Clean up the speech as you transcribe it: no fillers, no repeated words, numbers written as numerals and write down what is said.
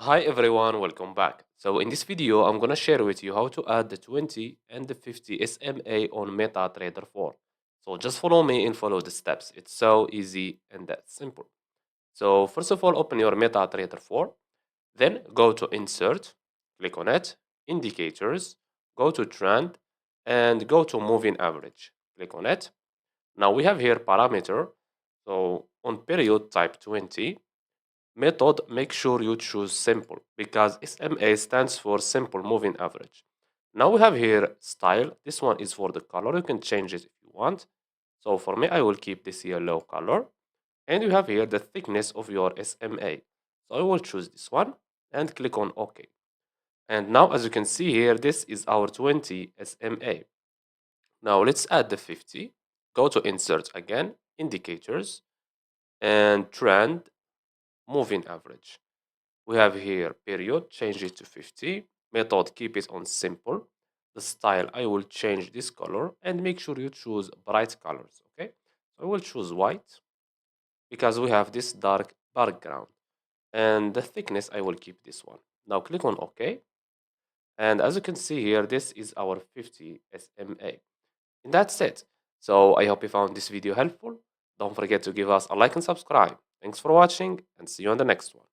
Hi everyone, welcome back. So in this video, I'm gonna share with you how to add the 20 and the 50 SMA on MetaTrader 4. So just follow me and follow the steps. It's so easy and that simple. So first of all, open your MetaTrader 4. Then go to Insert, click on it, Indicators, go to Trend, and go to Moving Average. Click on it. Now we have here parameter. So on period, type 20. Method, make sure you choose simple because SMA stands for simple moving average. Now we have here style. This one is for the color. You can change it if you want. So for me, I will keep this yellow color. And you have here the thickness of your SMA. So I will choose this one and click on OK. And now as you can see here, this is our 20 SMA. Now let's add the 50. Go to insert again, indicators, and trend, moving average. We have here period, change it to 50. Method, keep it on simple. The style, I will change this color and make sure you choose bright colors, okay? So I will choose white because we have this dark background. And the thickness, I will keep this one. Now click on OK. And as you can see here, this is our 50 SMA. And that's it. So I hope you found this video helpful. Don't forget to give us a like and subscribe. Thanks for watching and see you on the next one.